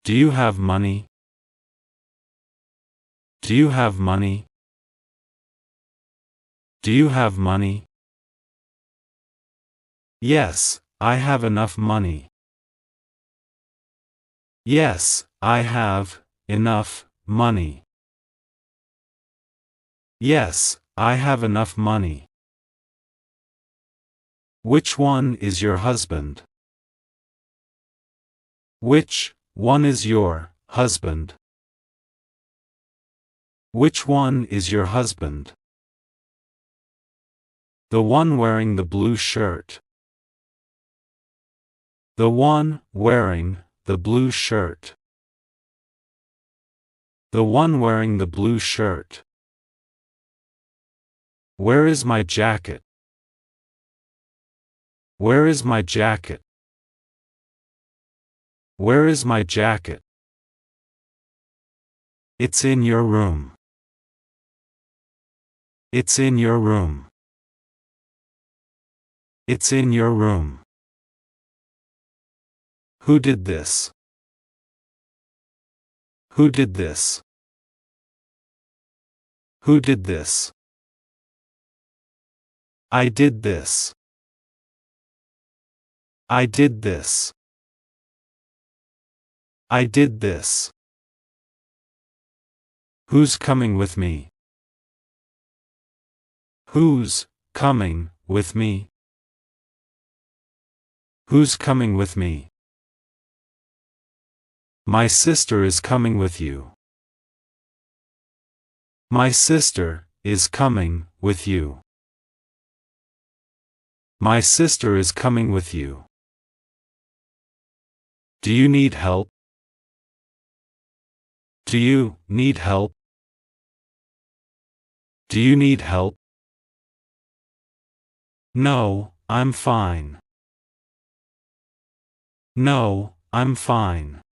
Do you have money? Do you have money? Do you have money? Yes, I have enough money. Yes, I have enough money. Yes, I have enough money. Which one is your husband? Which one is your husband? Which one is your husband? The one wearing the blue shirt. The one wearing the blue shirt. The one wearing the blue shirt. Where is my jacket? Where is my jacket? Where is my jacket? It's in your room. It's in your room. It's in your room. Who did this? Who did this? Who did this? I did this. I did this. I did this. Who's coming with me? Who's coming with me? Who's coming with me? My sister is coming with you. My sister is coming with you. My sister is coming with you. Do you need help? Do you need help? Do you need help? No, I'm fine. No, I'm fine.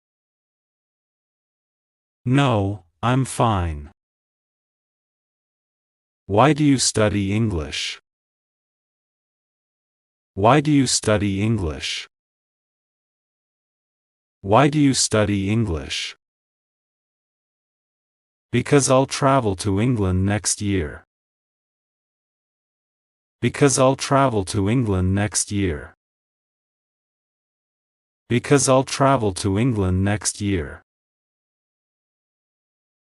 No, I'm fine. Why do you study English? Why do you study English? Why do you study English? Because I'll travel to England next year. Because I'll travel to England next year. Because I'll travel to England next year.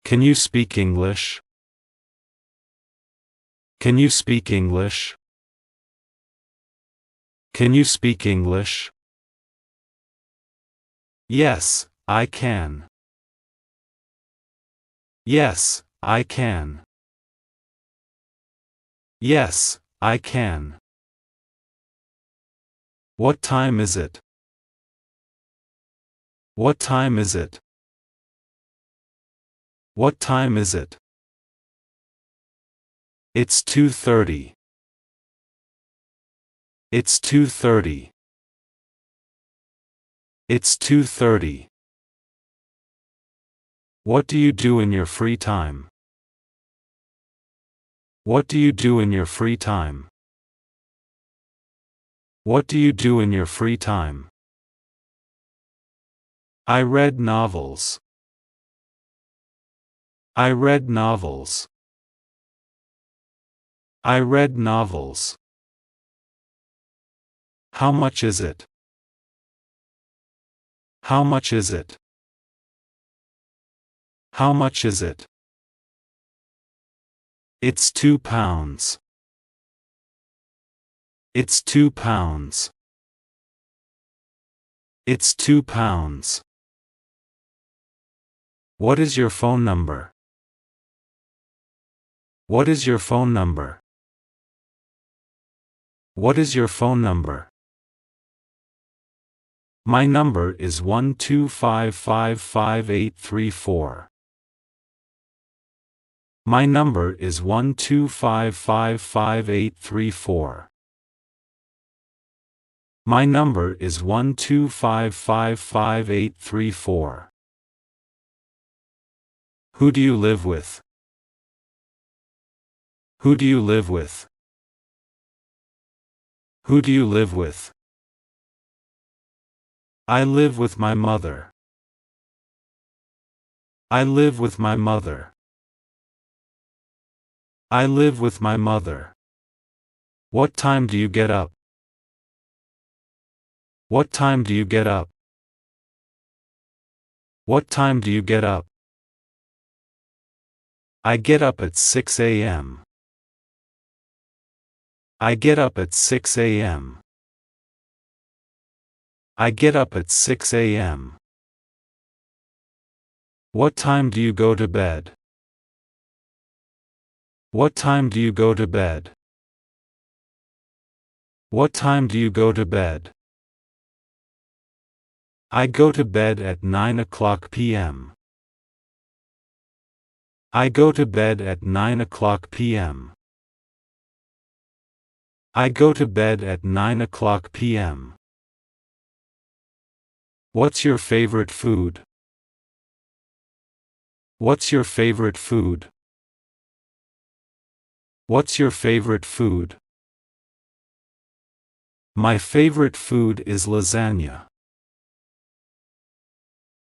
Can you speak English? Can you speak English? Can you speak English? Yes, I can. Yes, I can. Yes, I can. What time is it? What time is it? What time is it? It's 2:30. It's 2:30. It's 2:30. What do you do in your free time? What do you do in your free time? What do you do in your free time? I read novels. I read novels. I read novels. How much is it? How much is it? How much is it? It's £2. It's £2. It's £2. What is your phone number? What is your phone number? What is your phone number? My number is 125555834. My number is 125555834. My number is 125555834. Who do you live with? Who do you live with? Who do you live with? I live with my mother. I live with my mother. I live with my mother. What time do you get up? What time do you get up? What time do you get up? I get up at 6 a.m. I get up at 6 a.m. I get up at 6 a.m. What time do you go to bed? What time do you go to bed? What time do you go to bed? I go to bed at 9 o'clock p.m. I go to bed at 9 o'clock p.m. I go to bed at 9 o'clock p.m. What's your favorite food? What's your favorite food? What's your favorite food? My favorite food is lasagna.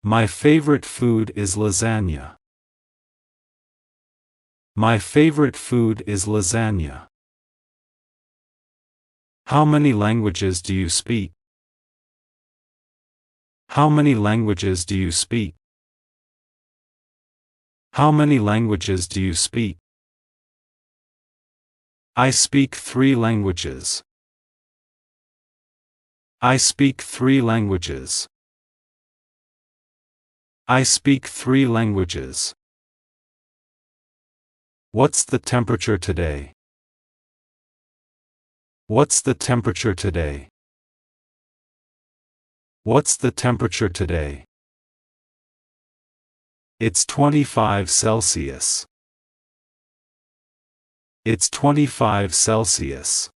My favorite food is lasagna. My favorite food is lasagna. How many languages do you speak? How many languages do you speak? How many languages do you speak? I speak 3 languages. I speak 3 languages. I speak 3 languages. What's the temperature today? What's the temperature today? What's the temperature today? It's 25 Celsius. It's 25 Celsius.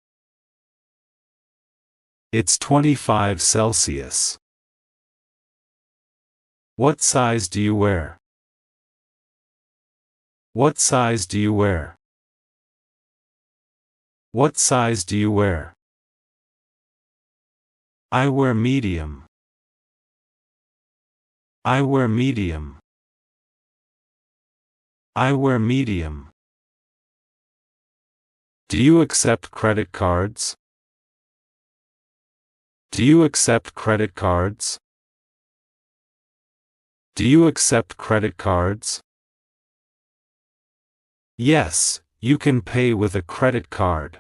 It's 25 Celsius. What size do you wear? What size do you wear? What size do you wear? I wear medium. I wear medium. I wear medium. Do you accept credit cards? Do you accept credit cards? Do you accept credit cards? Yes, you can pay with a credit card.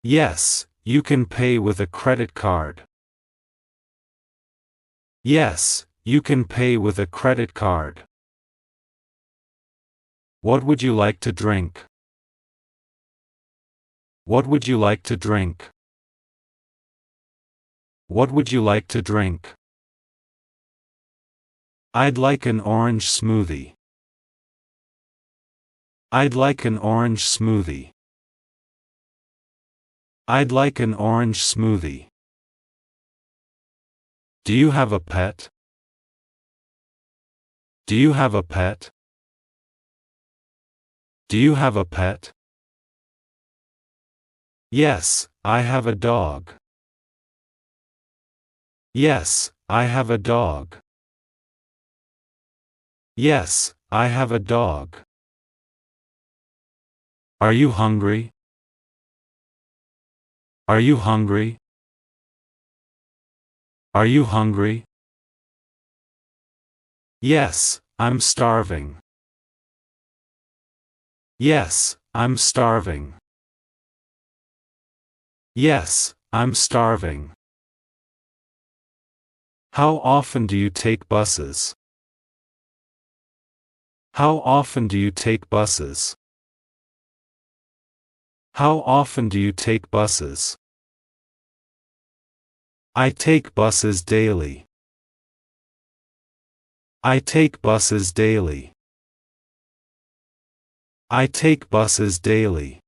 Yes, you can pay with a credit card. Yes, you can pay with a credit card. What would you like to drink? What would you like to drink? What would you like to drink? I'd like an orange smoothie. I'd like an orange smoothie. I'd like an orange smoothie. Do you have a pet? Do you have a pet? Do you have a pet? Yes, I have a dog. Yes, I have a dog. Yes, I have a dog. Are you hungry? Are you hungry? Are you hungry? Yes, I'm starving. Yes, I'm starving. Yes, I'm starving. How often do you take buses? How often do you take buses? How often do you take buses? I take buses daily. I take buses daily. I take buses daily.